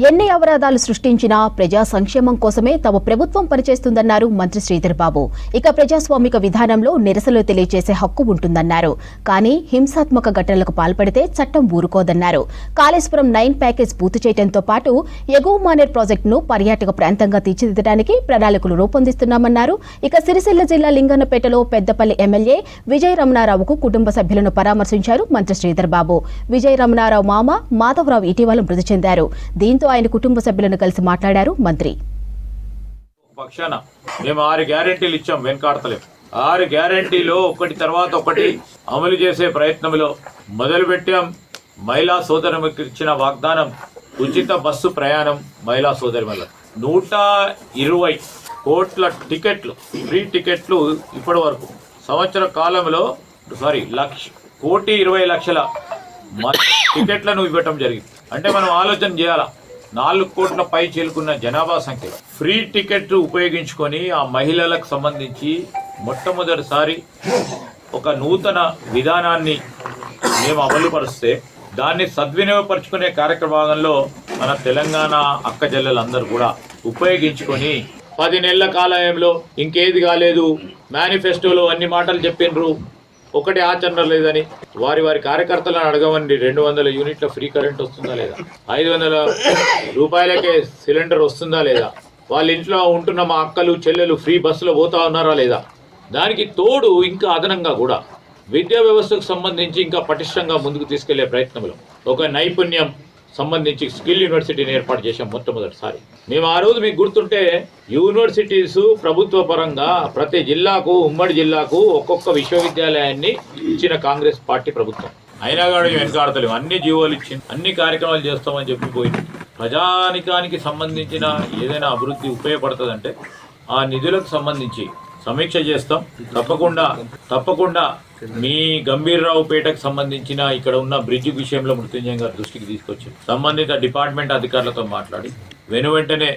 ఎన్ని అవరోధాలు సృష్టించినా ప్రజా సంక్షేమం కోసమే తమ ప్రభుత్వం పనిచేస్తుందన్నారు మంత్రి శ్రీధర్ బాబు. ఇక ప్రజాస్వామిక విధానంలో నిరసనలు తెలియజేసే హక్కు ఉంటుందన్నారు. కానీ హింసాత్మక ఘటనలకు పాల్పడితే చట్టం ఊరుకోదన్నారు. కాళేశ్వరం 9 ప్యాకేజ్ పూర్తి చేయడంతో పాటు ఎగువ మానేర్ ప్రాజెక్టును పర్యాటక ప్రాంతంగా తీర్చిదిద్దడానికి ప్రణాళికలు రూపొందిస్తున్నామన్నారు. ఇక సిరిసిల్ల జిల్లా లింగన్నపేటలో పెద్దపల్లి ఎమ్మెల్యే విజయ రమణారావుకు కుటుంబ సభ్యులను పరామర్శించారు మంత్రి శ్రీధర్ బాబు. విజయ రమణారావు మామ మాధవరావు ఇటీవల మృతి చెందారు. దీంతో ఆయన కుటుంబ సభ్యులను కలిసి మాట్లాడారు మంత్రి. పక్షాన మేము 6 గ్యారెంటీలు ఇచ్చాం, వెనకాడతలేం. 6 గ్యారెంటీలో ఒకటి తర్వాత ఒకటి అమలు చేసే ప్రయత్నంలో మొదలుపెట్టాం. మహిళా సోదరులకు ఇచ్చిన వాగ్దానం ఉచిత బస్సు ప్రయాణం మహిళా సోదరుల 120 కోట్ల టికెట్లు, ఫ్రీ టికెట్లు ఇప్పటి వరకు సంవత్సర కాలంలో 1,20,00,000 టికెట్లను ఇవ్వటం జరిగింది. అంటే మనం ఆలోచన చేయాలా, 4 కోట్ల పై చేరుకున్న జనాభా సంఖ్య ఫ్రీ టికెట్ ఉపయోగించుకొని ఆ మహిళలకు సంబంధించి మొట్టమొదటిసారి ఒక నూతన విధానాన్ని మేము అమలుపరిస్తే దాన్ని సద్వినియోగపరుచుకునే కార్యక్రమంలో మన తెలంగాణ అక్క చెల్లెలందరూ కూడా ఉపయోగించుకొని 10 నెలల కాలంలో ఇంకేది కాలేదు, మేనిఫెస్టోలో అన్ని మాటలు చెప్పిండ్రు, ఒకటి ఆచరణ లేదని వారి కార్యకర్తలను అడగవండి. 200 యూనిట్ల ఫ్రీ కరెంట్ వస్తుందా లేదా, 500 రూపాయలకే సిలిండర్ వస్తుందా లేదా, వాళ్ళ ఇంట్లో ఉంటున్న మా అక్కలు చెల్లెలు ఫ్రీ బస్సులో పోతా ఉన్నారా లేదా, దానికి తోడు ఇంకా అదనంగా కూడా విద్యా వ్యవస్థకు సంబంధించి ఇంకా పటిష్టంగా ముందుకు తీసుకెళ్లే ప్రయత్నంలో ఒక నైపుణ్యం సంబంధించి స్కిల్ యూనివర్సిటీని ఏర్పాటు చేశాం మొట్టమొదటిసారి. మేము ఆ రోజు మీకు గుర్తుంటే యూనివర్సిటీస్ ప్రభుత్వ పరంగా ప్రతి జిల్లాకు, ఉమ్మడి జిల్లాకు ఒక్కొక్క విశ్వవిద్యాలయాన్ని ఇచ్చిన కాంగ్రెస్ పార్టీ ప్రభుత్వం. అయినా కానీ వెనకాడతలేము, అన్ని జీవోలు ఇచ్చింది, అన్ని కార్యక్రమాలు చేస్తామని చెప్పిపోయింది. ప్రజానికానికి సంబంధించిన ఏదైనా అభివృద్ధి ఉపయోగపడుతుందంటే ఆ నిధులకు సంబంధించి సమీక్ష చేస్తాం. తప్పకుండా మీ గంభీర్రావు పేటకు సంబంధించిన ఇక్కడ ఉన్న బ్రిడ్జ్ విషయంలో మృత్యుంజయం గారి దృష్టికి తీసుకొచ్చి సంబంధిత డిపార్ట్మెంట్ అధికారులతో మాట్లాడి వెనువెంటనే